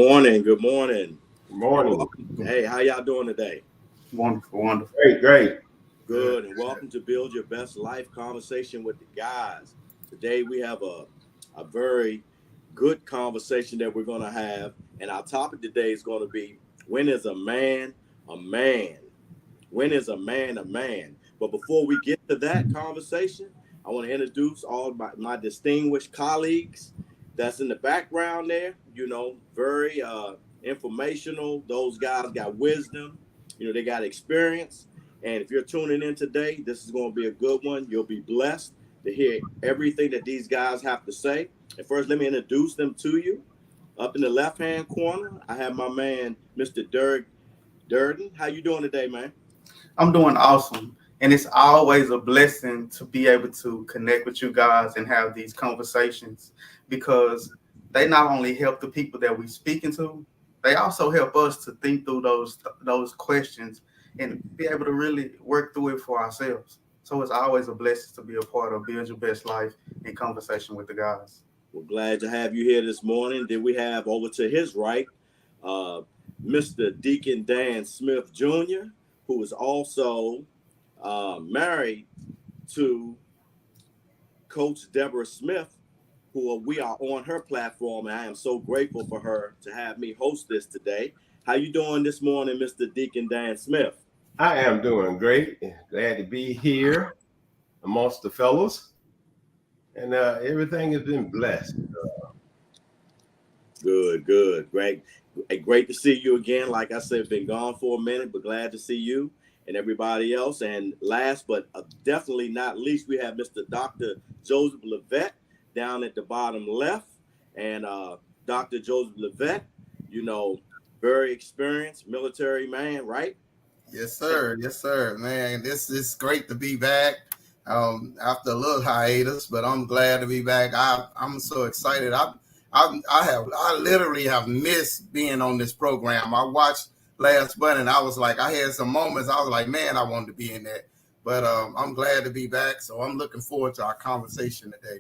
morning. Good morning. Good morning. Hey, how y'all doing today? Wonderful. Great. Good. And welcome to Build Your Best Life Conversation with the Guys. Today we have a very good conversation that we're going to have. And our topic today is going to be, when is a man a man? When is a man a man? But before we get to that conversation, I want to introduce all my distinguished colleagues that's in the background there. Very informational. Those guys got wisdom. They got experience. And if you're tuning in today, this is going to be a good one. You'll be blessed to hear everything that these guys have to say. And first, let me introduce them to you. Up in the left-hand corner, I have my man, Mr. Durden. How you doing today, man? I'm doing awesome. And it's always a blessing to be able to connect with you guys and have these conversations, because they not only help the people that we're speaking to, they also help us to think through those questions and be able to really work through it for ourselves. So it's always a blessing to be a part of Build Your Best Life in conversation with the guys. We're glad to have you here this morning. Then we have over to his right, Mr. Deacon Dan Smith Jr., who is also married to Coach Deborah Smith, who we are on her platform, and I am so grateful for her to have me host this today. How you doing this morning, Mr. Deacon Dan Smith? I am doing great. Glad to be here amongst the fellows, and everything has been blessed. Good. Great to see you again. Like I said, been gone for a minute, but glad to see you and everybody else. And last but definitely not least, we have Mr. Dr. Joseph Levette down at the bottom left. And Dr. Joseph Levette, very experienced military man, right? Yes, sir. Man, this is great to be back after a little hiatus, but I'm glad to be back. I'm so excited. I literally have missed being on this program. I watched last month and I was like, I had some moments. I was like, man, I wanted to be in that. But I'm glad to be back. So I'm looking forward to our conversation today.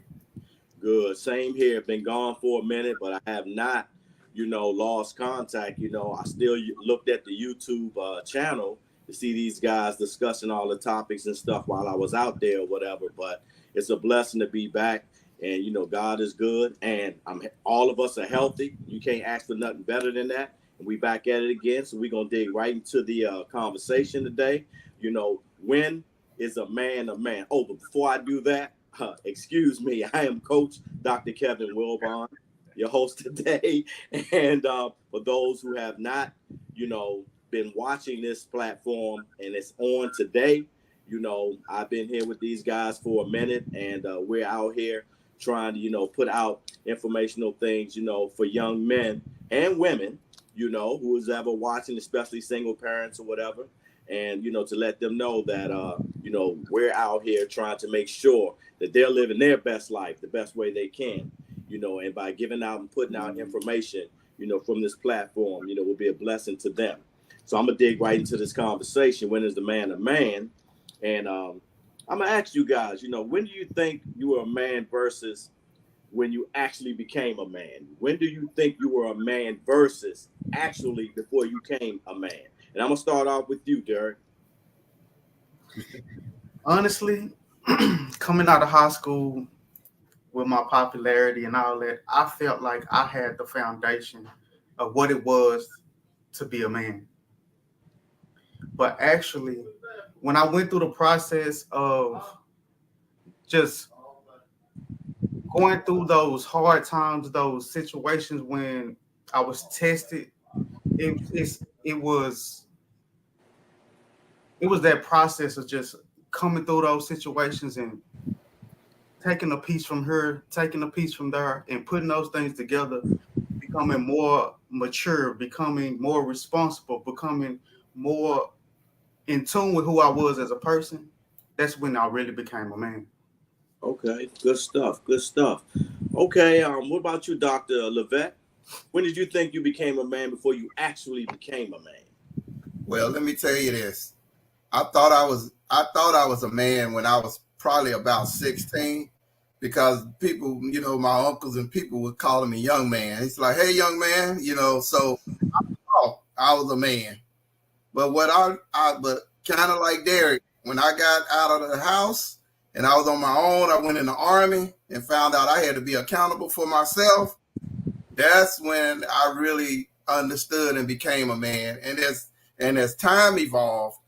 Good. Same here. Been gone for a minute, but I have not, lost contact. I still looked at the YouTube channel to see these guys discussing all the topics and stuff while I was out there or whatever. But it's a blessing to be back. And, God is good. And all of us are healthy. You can't ask for nothing better than that. And we back at it again. So we're going to dig right into the conversation today. When is a man a man? Oh, but before I do that, excuse me, I am Coach Dr. Kevin Wilbon, your host today. And for those who have not, been watching this platform and it's on today, I've been here with these guys for a minute, and we're out here trying to, put out informational things, for young men and women, who is ever watching, especially single parents or whatever. And, to let them know that, we're out here trying to make sure that they're living their best life the best way they can, and by giving out and putting out information, from this platform, will be a blessing to them. So I'm going to dig right into this conversation. When is the man a man? And I'm going to ask you guys, when do you think you were a man versus when you actually became a man? When do you think you were a man versus actually before you became a man? And I'm going to start off with you, Derek. Honestly, coming out of high school with my popularity and all that, I felt like I had the foundation of what it was to be a man. But actually, when I went through the process of just going through those hard times, those situations when I was tested, it was that process of just coming through those situations and taking a piece from here, taking a piece from there, and putting those things together, becoming more mature, becoming more responsible, becoming more in tune with who I was as a person. That's when I really became a man. Okay, good stuff. Okay, what about you, Dr. Levette? When did you think you became a man before you actually became a man? Well, let me tell you this. I thought I was a man when I was probably about 16, because people, my uncles and people would call me young man. It's like, hey, young man, so I was a man. But but kind of like Derek, when I got out of the house and I was on my own, I went in the Army and found out I had to be accountable for myself. That's when I really understood and became a man. And as time evolved,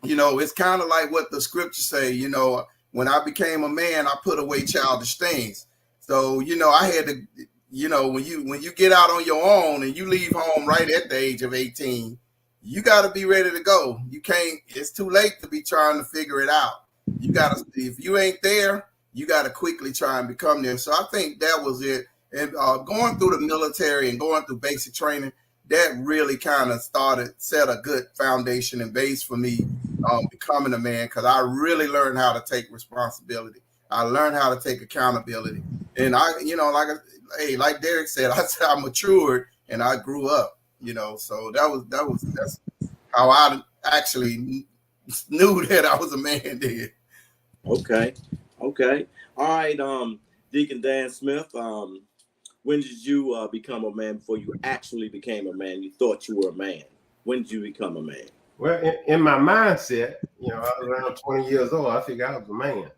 it's kind of like what the scriptures say, when I became a man, I put away childish things. So, I had to, when you get out on your own and you leave home right at the age of 18, you got to be ready to go. You can't, it's too late to be trying to figure it out. You got to, if you ain't there, you got to quickly try and become there. So I think that was it. And going through the military and going through basic training, that really kind of set a good foundation and base for me becoming a man, because I really learned how to take responsibility. I learned how to take accountability. And like Derek said, I matured and I grew up, so that's how I actually knew that I was a man then. Okay. All right. Deacon Dan Smith, when did you become a man before you actually became a man? You thought you were a man. When did you become a man? Well, in my mindset, I was around 20 years old. I figured I was a man.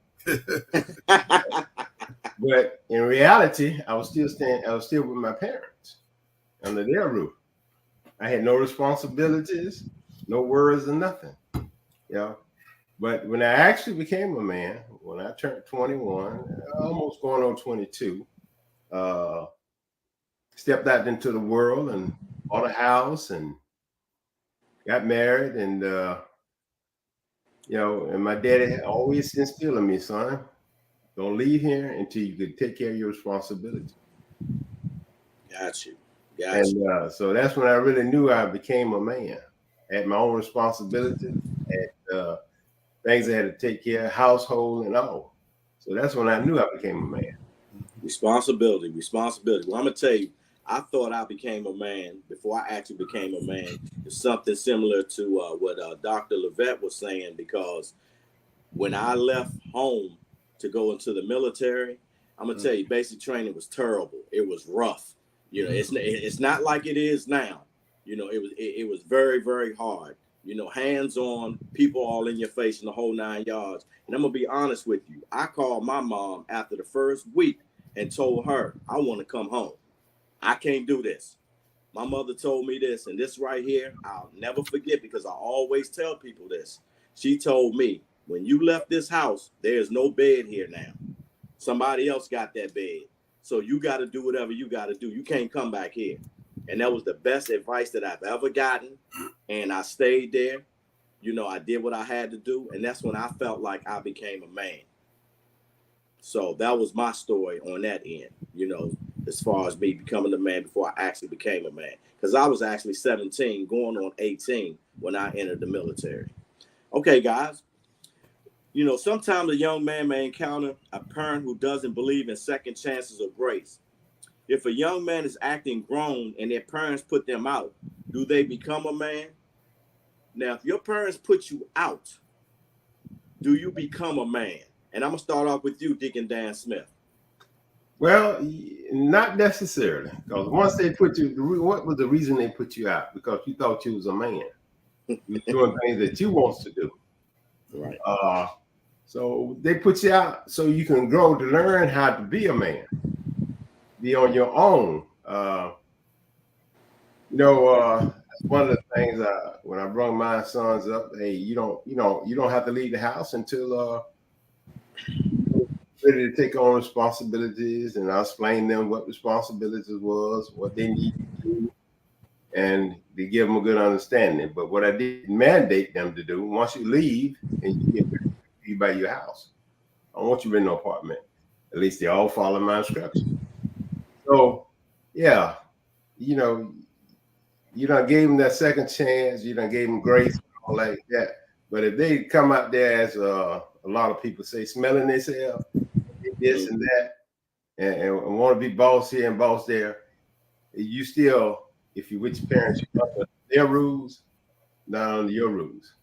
But in reality, I was still with my parents under their roof. I had no responsibilities, no worries, or nothing. But when I actually became a man, when I turned 21, almost going on 22, stepped out into the world and bought a house and got married, and and my daddy had always instilled in me, son, don't leave here until you can take care of your responsibility. Got you. And so that's when I really knew I became a man. I had my own responsibility, had things I had to take care of, household and all. So that's when I knew I became a man. Responsibility. Well, I'm gonna tell you, I thought I became a man before I actually became a man. It's something similar to what Dr. Levette was saying, because when I left home to go into the military, I'm gonna tell you, basic training was terrible. It was rough. It's not like it is now. It was very, very hard. Hands-on, people all in your face in the whole 9 yards. And I'm gonna be honest with you. I called my mom after the first week and told her I want to come home. I can't do this. My mother told me this, and this right here, I'll never forget, because I always tell people this. She told me, when you left this house, there's no bed here now. Somebody else got that bed. So you got to do whatever you got to do. You can't come back here. And that was the best advice that I've ever gotten. And I stayed there. I did what I had to do. And that's when I felt like I became a man. So that was my story on that end, as far as me becoming a man before I actually became a man. Because I was actually 17, going on 18 when I entered the military. Okay, guys. Sometimes a young man may encounter a parent who doesn't believe in second chances or grace. If a young man is acting grown and their parents put them out, do they become a man? Now, if your parents put you out, do you become a man? And I'm going to start off with you, Deacon Dan Smith. Well, not necessarily, because once they put you, what was the reason they put you out? Because you thought you was a man. You were doing things that you want to do. Right. So they put you out so you can grow to learn how to be a man, be on your own. One of the things when I brought my sons up, hey, you don't have to leave the house until ready to take on responsibilities, and I explained them what responsibilities was, what they need to do, and to give them a good understanding. But what I didn't mandate them to do, once you leave and you get ready to be by your house, I don't want you in no apartment. At least they all follow my instructions. So, yeah, you done gave them that second chance, you done gave them grace and all like that. But if they come out there, as a lot of people say, smelling themselves, this and that, and want to be boss here and boss there, you still, if you're with your parents, you're under their rules, not under your rules.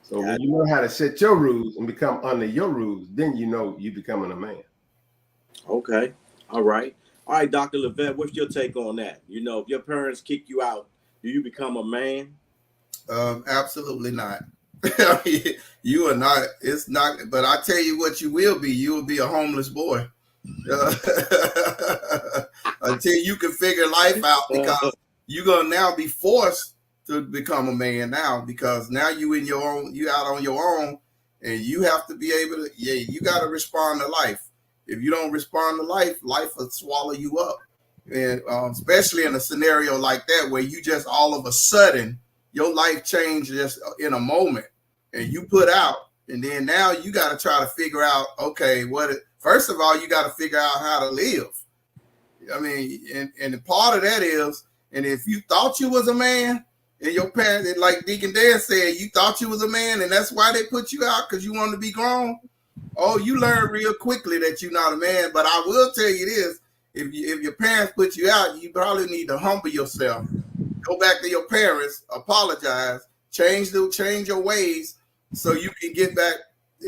So when you know how to set your rules and become under your rules, then you're becoming a man. Okay. All right. All right, Dr. Levette, what's your take on that? You know, if your parents kick you out, do you become a man? Absolutely not. You are not. It's not. But I tell you what, you will be. You will be a homeless boy uh, until you can figure life out. Because you're gonna now be forced to become a man now. Because now you in your own. You out on your own, and you have to be able to. Yeah, you got to respond to life. If you don't respond to life, life will swallow you up. And especially in a scenario like that, where you just all of a sudden your life changed just in a moment, and you put out, and then now you got to try to figure out, okay, first of all, you got to figure out how to live. I mean, and part of that is, and if you thought you was a man, and your parents, like Deacon Dan said, you thought you was a man, and that's why they put you out because you wanted to be grown. Oh, you learn real quickly that you're not a man. But I will tell you this: if your parents put you out, you probably need to humble yourself. Go back to your parents, apologize, change your ways so you can get back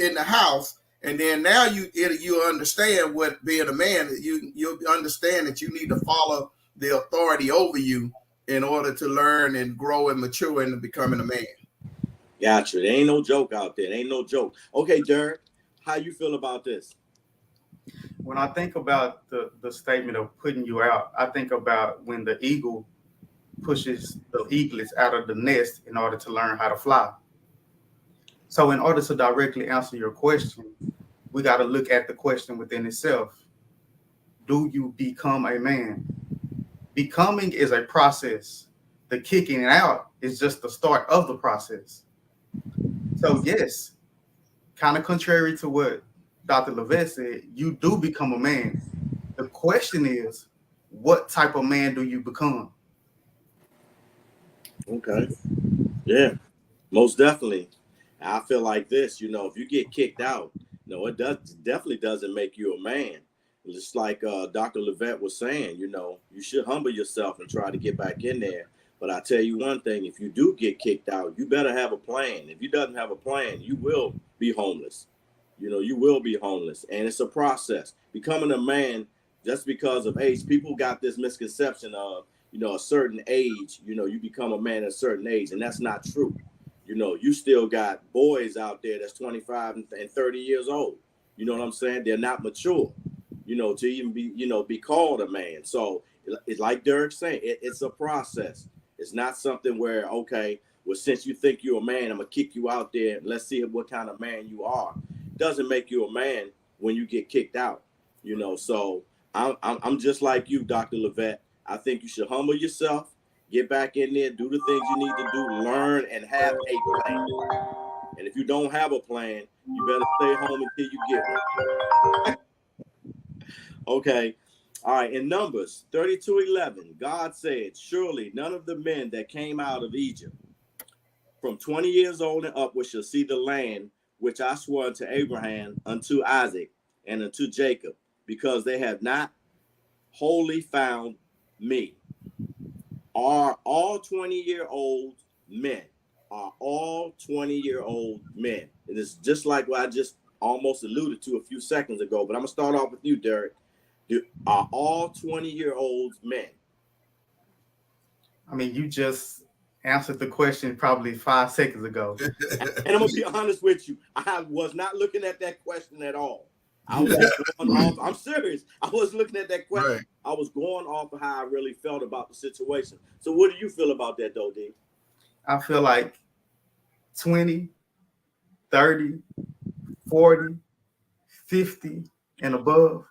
in the house. And then now you understand what being a man. You understand that you need to follow the authority over you in order to learn and grow and mature into becoming a man. Gotcha. There ain't no joke out there. There ain't no joke. Okay, Derek, how you feel about this? When I think about the statement of putting you out, I think about when the eagle pushes the eaglets out of the nest in order to learn how to fly. So in order to directly answer your question, we got to look at the question within itself. Do you become a man? Becoming is a process. The kicking out is just the start of the process. So yes, kind of contrary to what Dr. Levette said, you do become a man. The question is, what type of man do you become? Okay. Yeah, most definitely. I feel like this, you know, if you get kicked out, no, it definitely doesn't make you a man. Just like Dr. Levette was saying, you know, you should humble yourself and try to get back in there. But I tell you one thing, if you do get kicked out, you better have a plan. If you doesn't have a plan, you will be homeless. You know, you will be homeless. And it's a process. Becoming a man just because of age, people got this misconception of, you know, a certain age, you know, you become a man at a certain age, and that's not true. You know, you still got boys out there that's 25 and 30 years old. You know what I'm saying? They're not mature, you know, to even be, you know, be called a man. So it's like Derek saying, it's a process. It's not something where, okay, well, since you think you're a man, I'm going to kick you out there and let's see what kind of man you are. It doesn't make you a man when you get kicked out, you know. So I'm just like you, Dr. Levette. I think you should humble yourself, get back in there, do the things you need to do, learn, and have a plan. And if you don't have a plan, you better stay home until you get one. Okay. All right. In Numbers 32:11, God said, surely none of the men that came out of Egypt from 20 years old and upward shall see the land which I swore unto Abraham, unto Isaac, and unto Jacob, because they have not wholly found me. Are all 20-year-old men? Are all 20-year-old men? It is just like what I just almost alluded to a few seconds ago, but I'm going to start off with you, Derek. Are all 20-year-olds men? I mean, you just answered the question probably 5 seconds ago. And I'm going to be honest with you. I was not looking at that question at all. I was going off. I'm serious. I was looking at that question. Right. I was going off of how I really felt about the situation. So what do you feel about that, though, D? I feel like 20, 30, 40, 50, and above,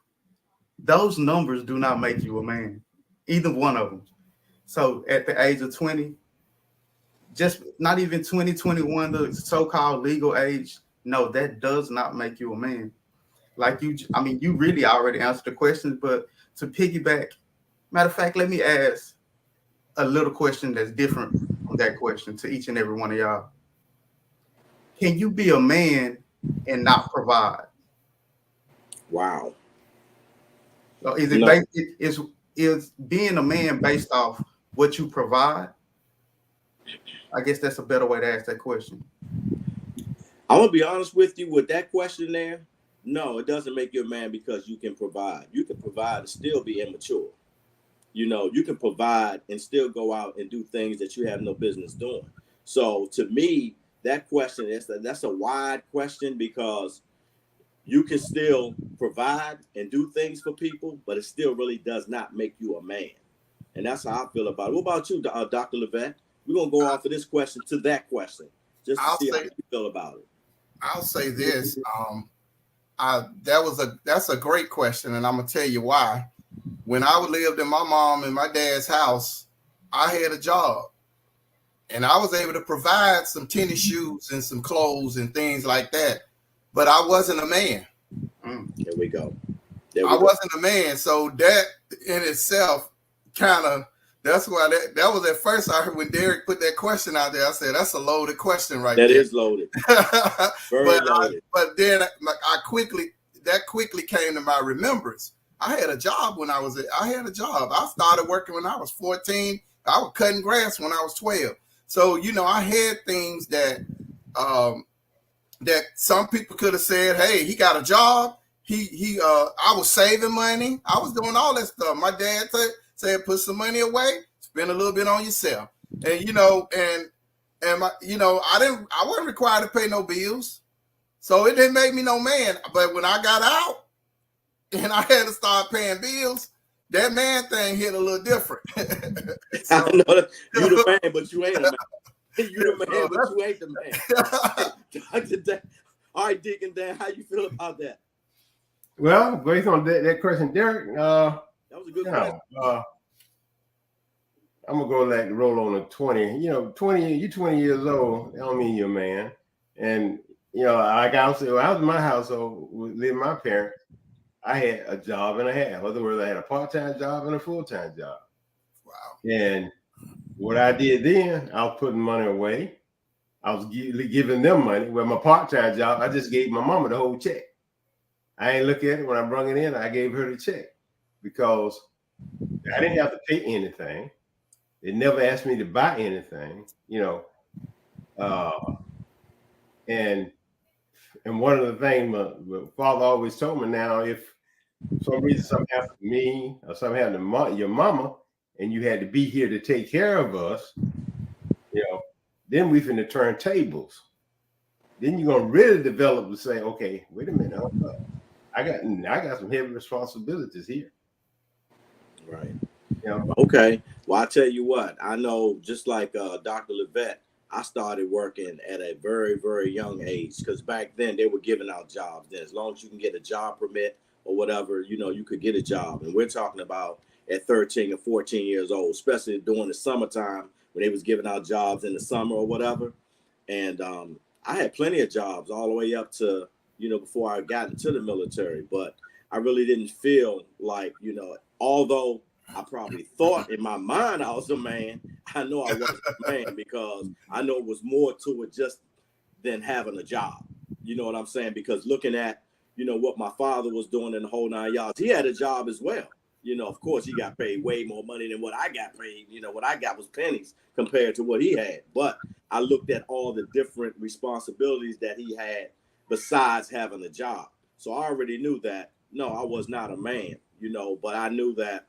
those numbers do not make you a man, either one of them. So at the age of 20, just not even 20, 21, the so-called legal age, no, that does not make you a man. Like you, I mean, you really already answered the question, but to piggyback, matter of fact, let me ask a little question that's different from that question to each and every one of y'all. Can you be a man and not provide? Wow. So is it based, is being a man based off what you provide? I guess that's a better way to ask that question. I'm gonna be honest with you with that question there. No, it doesn't make you a man because you can provide. You can provide and still be immature. You know, you can provide and still go out and do things that you have no business doing. So to me, that question that's a wide question because you can still provide and do things for people, but it still really does not make you a man. And that's how I feel about it. What about you, Dr. Levesque? We're gonna go off of this question to that question, just to see how you feel about it. I'll say this. That's a great question, and I'm gonna tell you why. When I lived in my mom and my dad's house, I had a job, and I was able to provide some tennis shoes and some clothes and things like that. But I wasn't a man. There we go. I wasn't a man, so that in itself kind of. That's why that was at first I heard when Derek put that question out there. I said that's a loaded question right there. That is loaded. Very loaded. But then that quickly came to my remembrance. I had a job when I had a job. I started working when I was 14. I was cutting grass when I was 12. So, you know, I had things that that some people could have said, hey, he got a job. I was saving money. I was doing all that stuff. My dad said, put some money away, spend a little bit on yourself. And, you know, and my, you know, I wasn't required to pay no bills. So it didn't make me no man. But when I got out and I had to start paying bills, that man thing hit a little different. So, I know that you the man, but you ain't a man. You the man, but you ain't the man. Dr. Dan, all right, Deacon Dan, how you feel about that? Well, based on that question, Derek, that was a good question. I'm gonna go like roll on a 20. You know, 20. You 20 years old. That don't mean you're a man. And you know, like I was in my household with my parents. I had a job and a half. In other words, I had a part-time job and a full-time job. Wow. And what I did then, I was putting money away. I was giving them money. Well, my part-time job, I just gave my mama the whole check. I ain't look at it when I brought it in. I gave her the check because I didn't have to pay anything. They never asked me to buy anything, you know. And one of the things my father always told me, now, if for some reason something happened to me or something happened to your mama and you had to be here to take care of us, you know, then we finna turn tables. Then you're gonna really develop to say, okay, wait a minute, I got some heavy responsibilities here. Right. You know? Okay. Well, I tell you what, I know just like Dr. Levesque, I started working at a very, very young age because back then they were giving out jobs. Then as long as you can get a job permit or whatever, you know, you could get a job. And we're talking about at 13 or 14 years old, especially during the summertime when they was giving out jobs in the summer or whatever. And I had plenty of jobs all the way up to, you know, before I got into the military. But I really didn't feel like, you know, although I probably thought in my mind I was a man, I know I wasn't a man because I know it was more to it just than having a job. You know what I'm saying? Because looking at, you know, what my father was doing in the whole 9 yards, he had a job as well. You know, of course, he got paid way more money than what I got paid. You know, what I got was pennies compared to what he had. But I looked at all the different responsibilities that he had besides having a job. So I already knew that, no, I was not a man, you know, but I knew that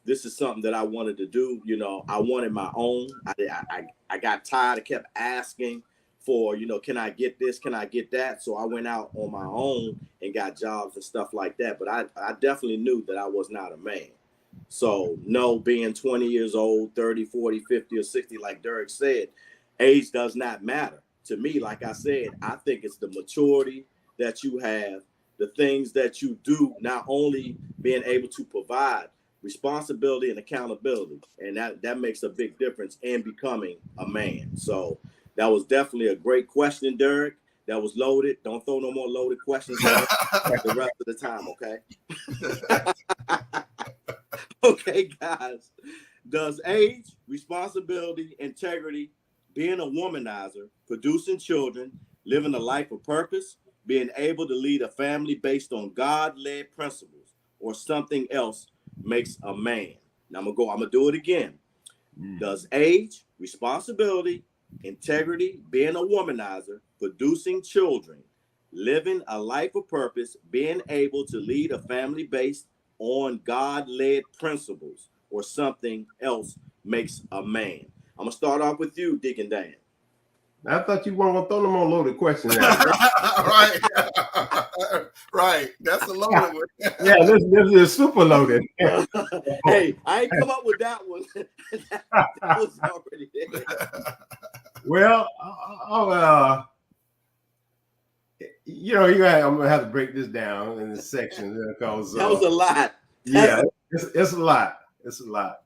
this is something that I wanted to do. You know, I wanted my own. I got tired. I kept asking for, you know, can I get this? Can I get that? So I went out on my own and got jobs and stuff like that. But I definitely knew that I was not a man. So no, being 20 years old, 30, 40, 50 or 60, like Derek said, age does not matter. To me, like I said, I think it's the maturity that you have, the things that you do, not only being able to provide responsibility and accountability. And that makes a big difference in becoming a man. So that was definitely a great question, Derek. That was loaded. Don't throw no more loaded questions at the rest of the time, okay? Okay, guys. Does age, responsibility, integrity, being a womanizer, producing children, living a life of purpose, being able to lead a family based on God-led principles, or something else makes a man? Now I'm gonna do it again. Does age, responsibility, integrity, being a womanizer, producing children, living a life of purpose, being able to lead a family based on God-led principles or something else makes a man. I'm gonna start off with you, Deacon Dan. I thought you weren't gonna throw no more loaded questions out. Right. Right. That's a loaded one. Yeah, this is super loaded. Hey, I ain't come up with that one. that was already there. Well, I'm gonna have to break this down in the sections because That was a lot. Yeah, it's a lot. It's a lot.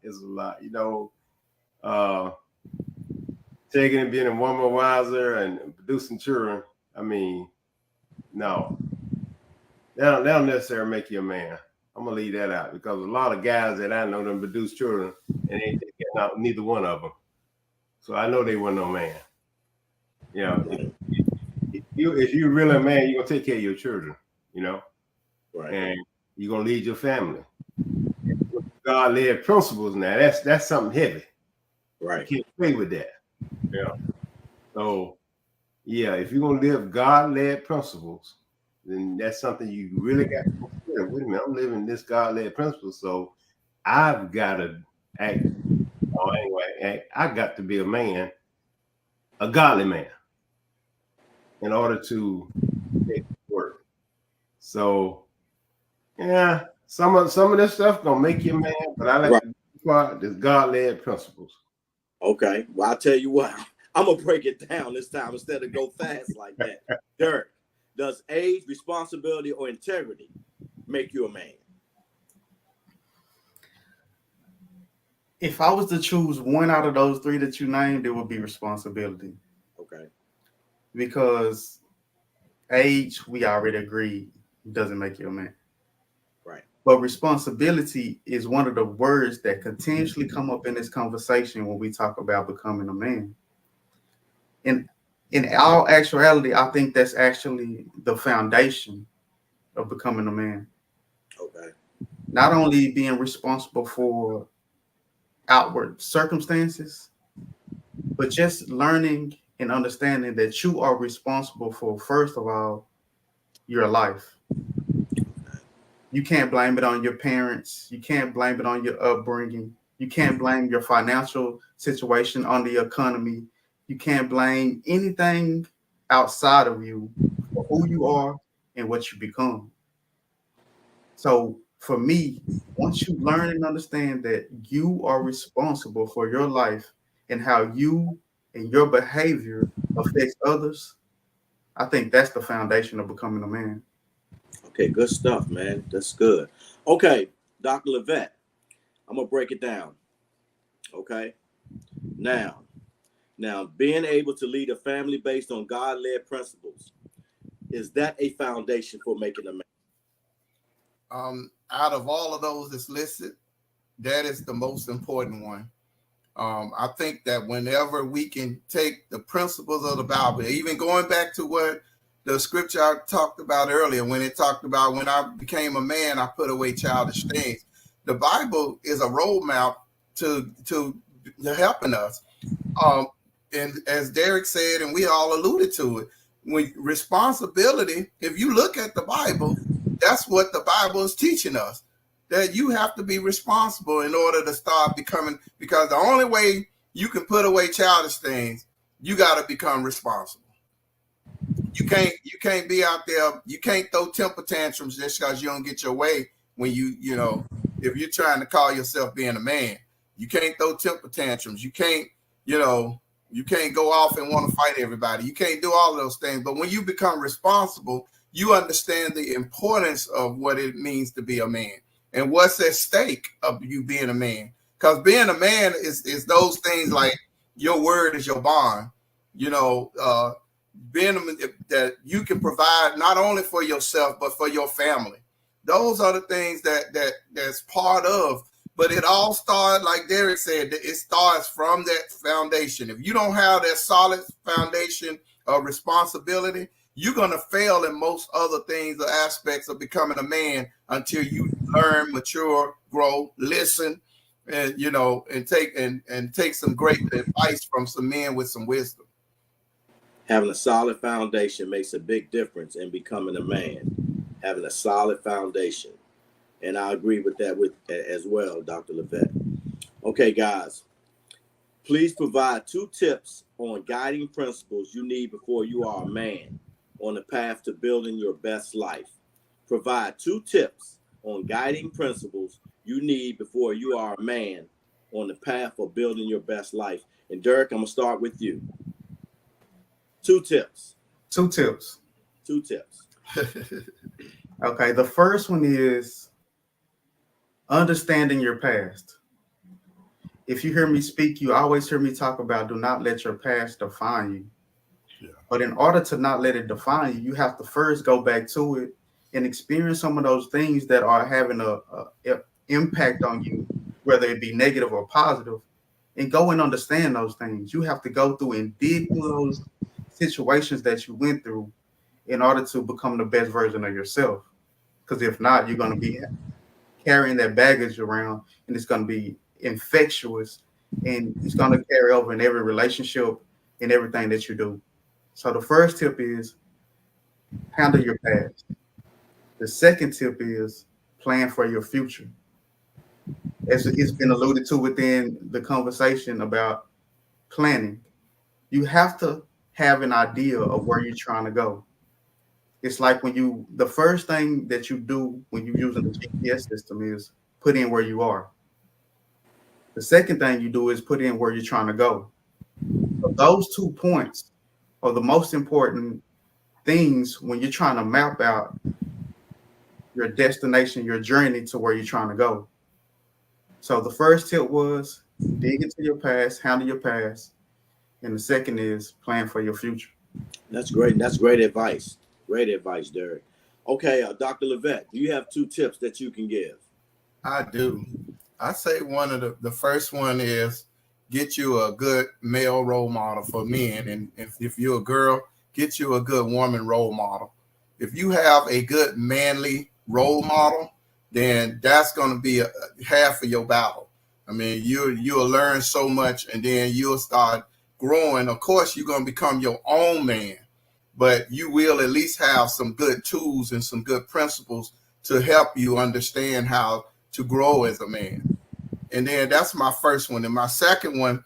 Taking and being a woman wiser and producing children. I mean, no, they don't necessarily make you a man. I'm gonna leave that out because a lot of guys that I know them produce children and they get out neither one of them. So I know they weren't no man. You know, if you're really a man, you're gonna take care of your children. You know, Right. And you're gonna lead your family. God-led principles. Now that's something heavy. Right. You can't play with that. Yeah. So, yeah, if you're gonna live God-led principles, then that's something you really got to consider. Wait a minute, I'm living this God-led principle, so I've got to act. I got to be a man, a godly man, in order to make it work. So, yeah, some of this stuff gonna make you a man, but I like to part this God-led principles. Okay. Well, I'll tell you what. I'm gonna break it down this time instead of go fast like that. Derek, does age, responsibility, or integrity make you a man? If I was to choose one out of those three that you named, it would be responsibility. Okay. Because age, we already agreed, doesn't make you a man. Right. But responsibility is one of the words that continuously come up in this conversation when we talk about becoming a man. And in all actuality, I think that's actually the foundation of becoming a man. Okay. Not only being responsible for outward circumstances, but just learning and understanding that you are responsible for, first of all, your life. You can't blame it on your parents. You can't blame it on your upbringing. You can't blame your financial situation on the economy. You can't blame anything outside of you for who you are and what you become. So for me, once you learn and understand that you are responsible for your life and how you and your behavior affects others, I think that's the foundation of becoming a man. Okay, good stuff, man. That's good. Okay, Dr. Levette, I'm gonna break it down. Okay. Now, being able to lead a family based on God-led principles, is that a foundation for making a man? Out of all of those that's listed, that is the most important one. I think that whenever we can take the principles of the Bible, even going back to what the scripture I talked about earlier, when it talked about when I became a man, I put away childish things. The Bible is a roadmap to helping us. And as Derek said, and we all alluded to it, when responsibility, if you look at the Bible, that's what the Bible is teaching us, that you have to be responsible in order to start becoming, because the only way you can put away childish things, you got to become responsible. You can't be out there, you can't throw temper tantrums just because you don't get your way when you know, if you're trying to call yourself being a man. You can't throw temper tantrums. You can't go off and want to fight everybody. You can't do all of those things. But when you become responsible, you understand the importance of what it means to be a man and what's at stake of you being a man. Because being a man is those things like your word is your bond. You know, being that you can provide not only for yourself but for your family. Those are the things that's part of. But it all starts, like Derek said, it starts from that foundation. If you don't have that solid foundation of responsibility, you're going to fail in most other things or aspects of becoming a man until you learn, mature, grow, listen, and take some great advice from some men with some wisdom. Having a solid foundation makes a big difference in becoming a man. Having a solid foundation. And I agree with that as well, Dr. Levette. Okay, guys. Please provide 2 tips on guiding principles you need before you are a man on the path to building your best life. Provide 2 tips on guiding principles you need before you are a man on the path of building your best life. And Derek, I'm going to start with you. 2 tips. 2 tips. 2 tips. Okay, the first one is understanding your past. If you hear me speak, you always hear me talk about do not let your past define you. Yeah. But in order to not let it define you, you have to first go back to it and experience some of those things that are having a impact on you, whether it be negative or positive, and go and understand those things. You have to go through and dig through those situations that you went through in order to become the best version of yourself. Because if not, you're going to be carrying that baggage around, and it's going to be infectious, and it's going to carry over in every relationship and everything that you do. So the first tip is handle your past. The second tip is plan for your future. As it's been alluded to within the conversation about planning, you have to have an idea of where you're trying to go. It's like the first thing that you do when you're using the GPS system is put in where you are. The second thing you do is put in where you're trying to go. So those 2 points are the most important things when you're trying to map out your destination, your journey to where you're trying to go. So the first tip was dig into your past, handle your past. And the second is plan for your future. That's great. That's great advice. Great advice, Derek. Okay, Dr. Levette, do you have 2 tips that you can give? I do. I say one of the first one is get you a good male role model for men. And if you're a girl, get you a good woman role model. If you have a good manly role model, then that's going to be half of your battle. I mean, you'll learn so much, and then you'll start growing. Of course, you're going to become your own man, but you will at least have some good tools and some good principles to help you understand how to grow as a man. And then that's my first one. And my second one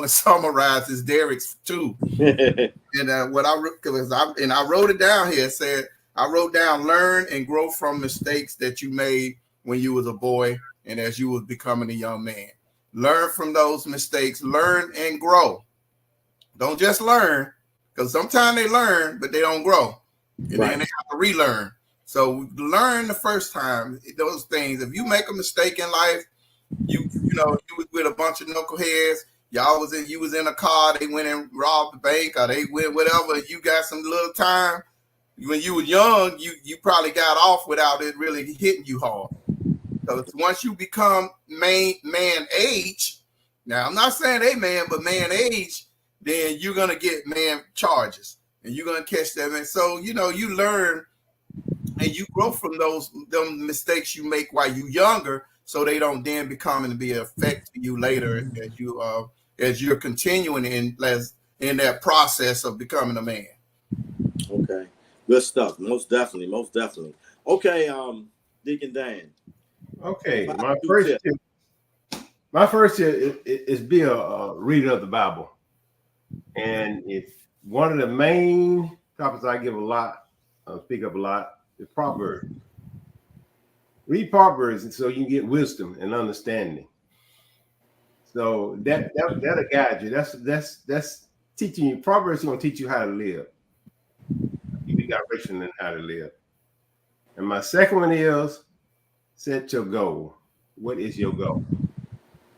summarizes Derek's too. And what I wrote it down here. It said, I wrote down, learn and grow from mistakes that you made when you was a boy and as you was becoming a young man. Learn from those mistakes, learn and grow. Don't just learn, because sometimes they learn, but they don't grow. And then they have to relearn. So learn the first time those things. If you make a mistake in life, you was with a bunch of knuckleheads, you was in a car, they went and robbed the bank, or they went whatever, you got some little time. When you were young, you probably got off without it really hitting you hard. So once you become man age, now I'm not saying a man, but man age, then you're gonna get man charges and you're gonna catch them. And so you learn and you grow from them mistakes you make while you're younger, so they don't then become and be an effect to you later as you're continuing in that process of becoming a man. Okay. Good stuff. Most definitely. Okay, Deacon Dan. Okay, my first tip is be a reader of the Bible, and it's one of the main topics I give speak up a lot. Is Proverbs. Read Proverbs so you can get wisdom and understanding. So that'll guide you. That's teaching you. Proverbs is going to teach you how to live. Give you direction in how to live. And my second one is set your goal. What is your goal?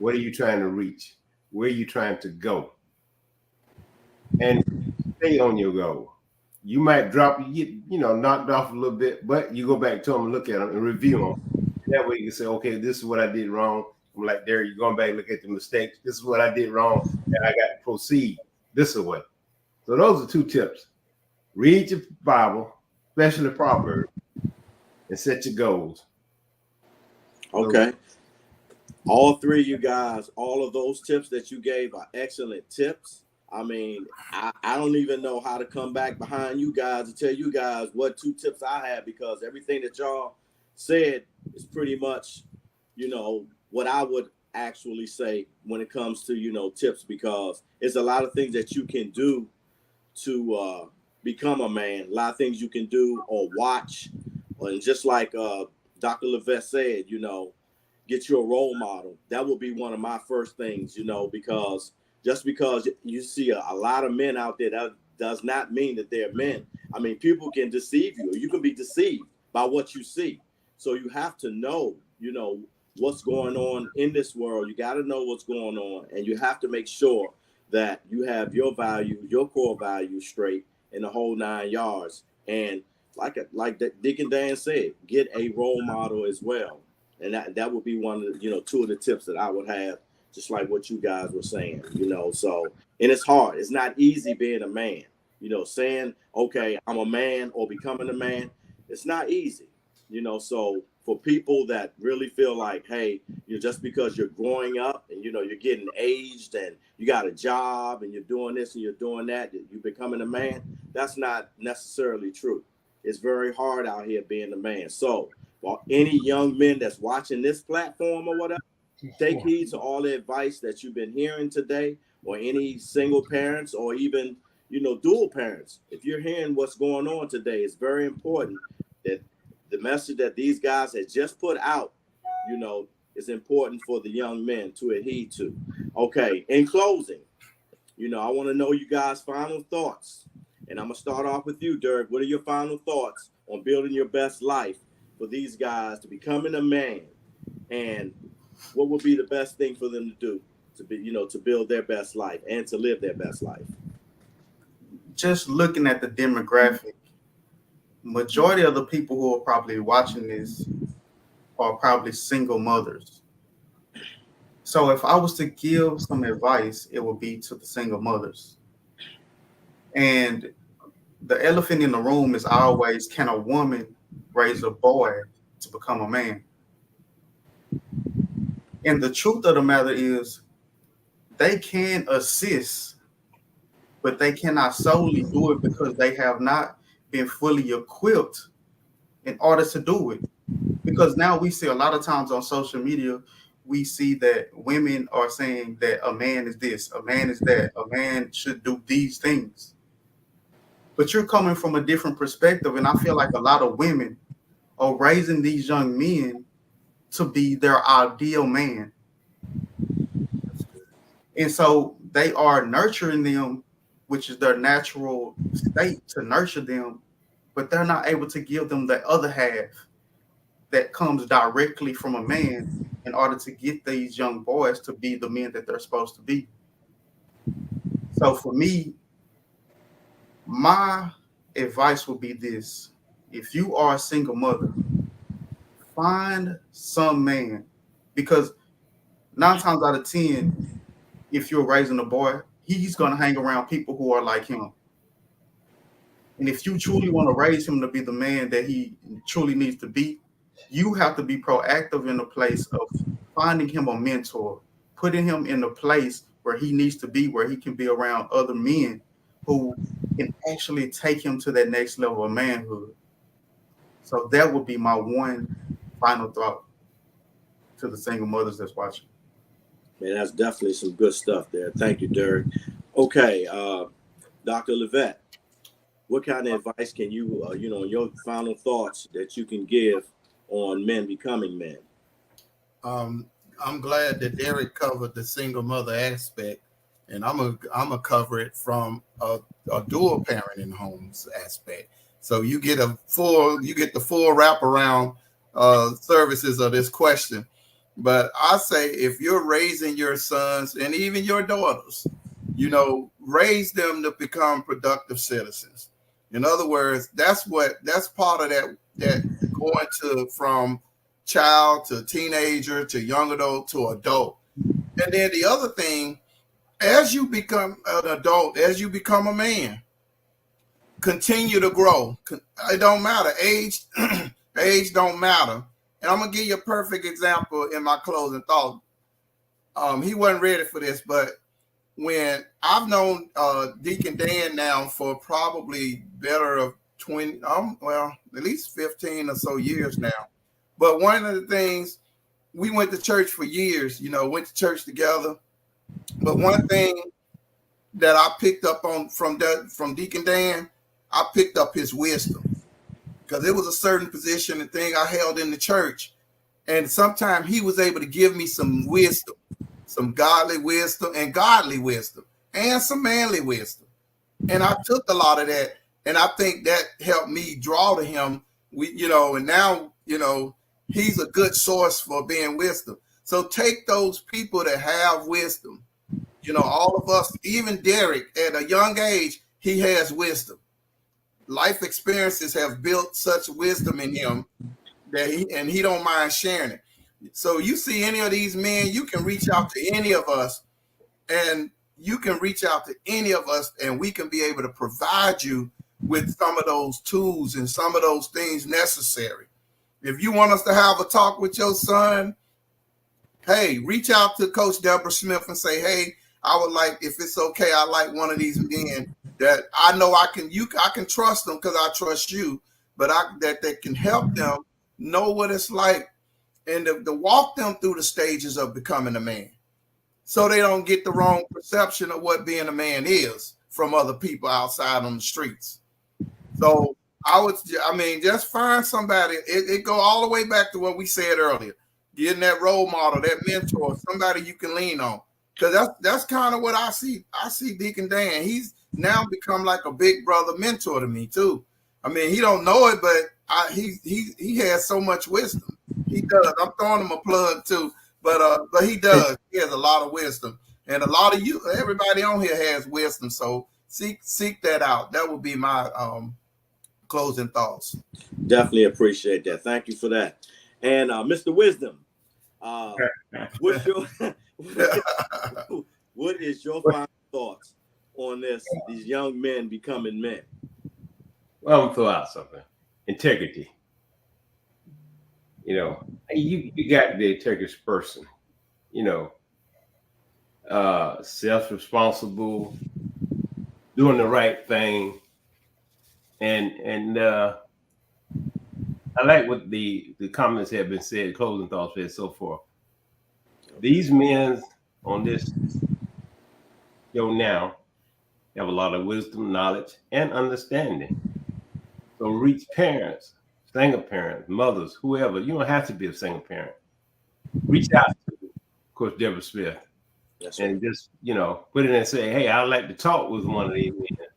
What are you trying to reach? Where are you trying to go? And stay on your goal. You might get knocked off a little bit, but you go back to them and look at them and review them. That way you can say, okay, this is what I did wrong. I'm like, there, you're going back and look at the mistakes. This is what I did wrong, and I got to proceed this way. So those are 2 tips. Read your Bible, especially Proverbs, and set your goals. Okay. All 3 of you guys, all of those tips that you gave are excellent tips. I mean, I don't even know how to come back behind you guys to tell you guys what 2 tips I have, because everything that y'all said is pretty much, what I would actually say when it comes to, tips, because it's a lot of things that you can do to become a man, a lot of things you can do or watch. And just like Dr. Levesque said, get you a role model. That would be one of my first things, because just because you see a lot of men out there, that does not mean that they're men. I mean, people can deceive you, or you can be deceived by what you see. So you have to know, what's going on in this world. You got to know what's going on, and you have to make sure that you have your value, your core values straight in the whole 9 yards. And like Dick and Dan said, get a role model as well. And that would be one of the, 2 of the tips that I would have, just like what you guys were saying, so, and it's hard. It's not easy being a man, saying, okay, I'm a man, or becoming a man. It's not easy, so for people that really feel like, hey, just because you're growing up and, you're getting aged and you got a job and you're doing this and you're doing that, you're becoming a man, that's not necessarily true. It's very hard out here being a man. So for any young men that's watching this platform or whatever, take heed to all the advice that you've been hearing today, or any single parents, or even, dual parents. If you're hearing what's going on today, it's very important that the message that these guys have just put out, is important for the young men to adhere to. Okay, in closing, I want to know you guys' final thoughts. And I'm going to start off with you, Dirk. What are your final thoughts on building your best life for these guys to becoming a man? And what would be the best thing for them to do to be, to build their best life and to live their best life? Just looking at the demographic, majority of the people who are probably watching this are probably single mothers. So if I was to give some advice, it would be to the single mothers. And the elephant in the room is always, can a woman raise a boy to become a man? And the truth of the matter is, they can assist, but they cannot solely do it because they have not been fully equipped in order to do it. Because now we see a lot of times on social media, we see that women are saying that a man is this, a man is that, a man should do these things. But you're coming from a different perspective, and I feel like a lot of women are raising these young men to be their ideal man. And so they are nurturing them, which is their natural state to nurture them, but they're not able to give them the other half that comes directly from a man in order to get these young boys to be the men that they're supposed to be. So for me, my advice would be this. If you are a single mother, find some man, because 9 times out of 10, if you're raising a boy, he's going to hang around people who are like him. And if you truly want to raise him to be the man that he truly needs to be, you have to be proactive in the place of finding him a mentor, putting him in a place where he needs to be, where he can be around other men who can actually take him to that next level of manhood. So that would be my one final thought to the single mothers that's watching. Man, that's definitely some good stuff there. Thank you, Derek. Okay, Dr. Levesque, what kind of advice can you, your final thoughts that you can give on men becoming men? I'm glad that Derek covered the single mother aspect, and I'm gonna cover it from a dual parenting homes aspect. So you get the full wraparound services of this question. But I say, if you're raising your sons and even your daughters, raise them to become productive citizens. In other words, that's part of that going to from child to teenager to young adult to adult. And then the other thing, as you become an adult, as you become a man, continue to grow. It don't matter. Age don't matter. And I'm going to give you a perfect example in my closing thought. He wasn't ready for this, but when I've known Deacon Dan now for probably better of 20, well, at least 15 or so years now. But one of the things, we went to church for years, went to church together. But one thing that I picked up on from Deacon Dan, I picked up his wisdom, because it was a certain position and thing I held in the church. And sometimes he was able to give me some wisdom, some godly wisdom and godly wisdom and some manly wisdom. And I took a lot of that. And I think that helped me draw to him. And now, he's a good source for being wisdom. So take those people that have wisdom. All of us, even Derek, at a young age, he has wisdom. Life experiences have built such wisdom in him that he don't mind sharing it. So you see any of these men, you can reach out to any of us, and you can reach out to any of us, and we can be able to provide you with some of those tools and some of those things necessary. If you want us to have a talk with your son, hey, reach out to Coach Deborah Smith and say, hey, I would like, if it's okay, I like one of these men that I know I can trust them because I trust you, but that can help them know what it's like and to walk them through the stages of becoming a man, so they don't get the wrong perception of what being a man is from other people outside on the streets. So just find somebody. It go all the way back to what we said earlier, getting that role model, that mentor, somebody you can lean on. Because that's kind of what I see. I see Deacon Dan. He's now become like a big brother mentor to me too. I mean, he don't know it, but he has so much wisdom. He does. I'm throwing him a plug too, but he does. He has a lot of wisdom, and a lot of everybody on here has wisdom. So seek that out. That would be my closing thoughts. Definitely appreciate that. Thank you for that. And Mr. Wisdom, what's your what is your final thoughts on these young men becoming men? Well, I'm gonna throw out something. Integrity. You got to be an integrous person. Self-responsible, doing the right thing, and I like what the comments have been said, closing thoughts and so forth. These men on this show now have a lot of wisdom, knowledge, and understanding. So reach parents, single parents, mothers, whoever. You don't have to be a single parent. Reach out to Coach Deborah Smith. That's and right. just, put it in and say, hey, I'd like to talk with one of these men.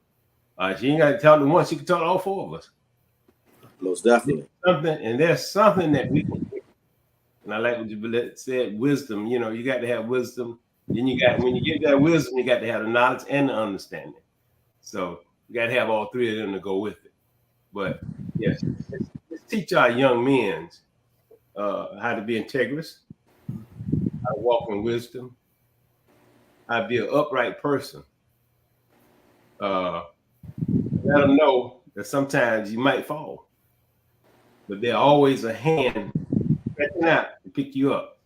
She ain't got to talk to one. She can talk to all four of us. Most definitely. There's something that we can do. And I like what you said, wisdom. You got to have wisdom. Then when you get that wisdom, you got to have the knowledge and the understanding. So you got to have all three of them to go with it. But yes, let's teach our young men how to be integrous, how to walk in wisdom, how to be an upright person. Let them know that sometimes you might fall, but there's always a hand stretching out to pick you up.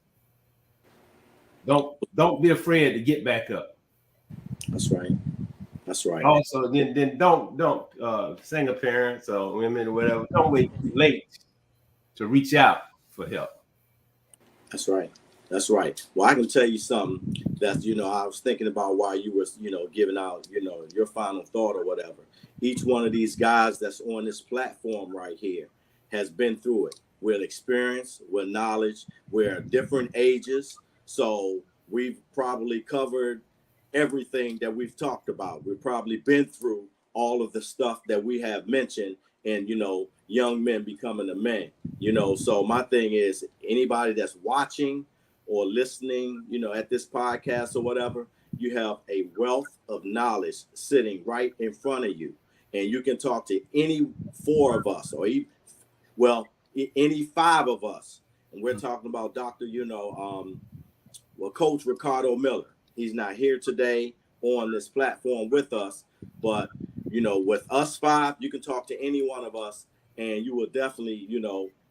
Don't be afraid to get back up. That's right. That's right. Also, then don't single parents or women or whatever. Don't wait too late to reach out for help. That's right. That's right. Well, I can tell you something that, I was thinking about while you were, giving out, your final thought or whatever. Each one of these guys that's on this platform right here has been through it with experience, with knowledge. We're different ages. So we've probably covered everything that we've talked about. We've probably been through all of the stuff that we have mentioned and, young men becoming a man, So my thing is, anybody that's watching or listening, at this podcast or whatever, you have a wealth of knowledge sitting right in front of you. And you can talk to any four of us or any five of us. And we're talking about Dr. Coach Ricardo Miller. He's not here today on this platform with us, but, with us five, you can talk to any one of us and you will definitely,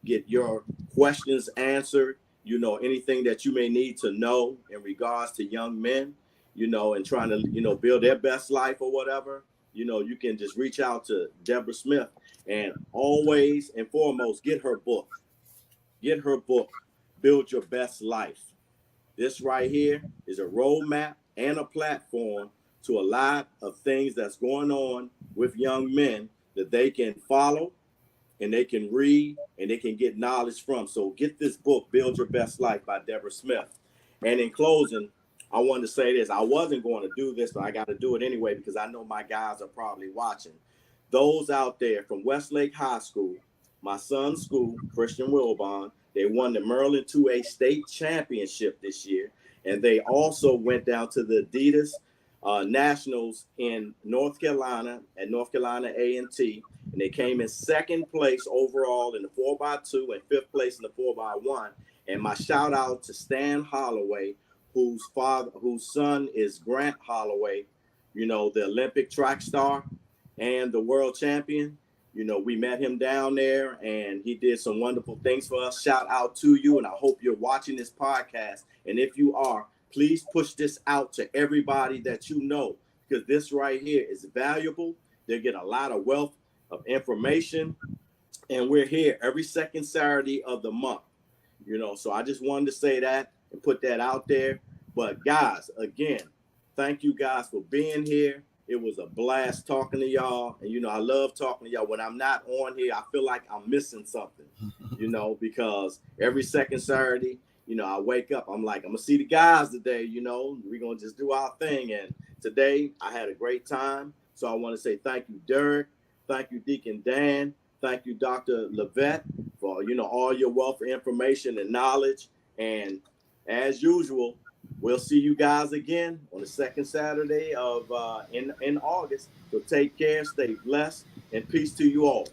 get your questions answered. Anything that you may need to know in regards to young men, you know, and trying to, you know, build their best life or whatever, you know, you can just reach out to Deborah Smith, and always and foremost, get her book. Get her book, Build Your Best Life. This right here is a roadmap and a platform to a lot of things that's going on with young men that they can follow and they can read and they can get knowledge from. So get this book, Build Your Best Life by Deborah Smith. And in closing, I wanted to say this. I wasn't going to do this, but I got to do it anyway because I know my guys are probably watching. Those out there from Westlake High School, my son's school, Christian Wilbon, they won the Maryland 2A state championship this year. And they also went down to the Adidas Nationals in North Carolina at North Carolina A&T. And they came in second place overall in the 4x2 and fifth place in the 4x1. And my shout out to Stan Holloway, whose son is Grant Holloway, you know, the Olympic track star and the world champion. You know, we met him down there and he did some wonderful things for us. Shout out to you. And I hope you're watching this podcast. And if you are, please push this out to everybody that you know, because this right here is valuable. They get a lot of wealth of information. And we're here every second Saturday of the month, you know, so I just wanted to say that and put that out there. But guys, again, thank you guys for being here. It was a blast talking to y'all. And, you know, I love talking to y'all. When I'm not on here, I feel like I'm missing something, you know, because every second Saturday, you know, I wake up, I'm like, I'm going to see the guys today, you know, we're going to just do our thing. And today I had a great time. So I want to say thank you, Derek. Thank you, Deacon Dan. Thank you, Dr. Levette, for, you know, all your wealth of information and knowledge. And as usual, we'll see you guys again on the second Saturday of in August. So take care, stay blessed, and peace to you all.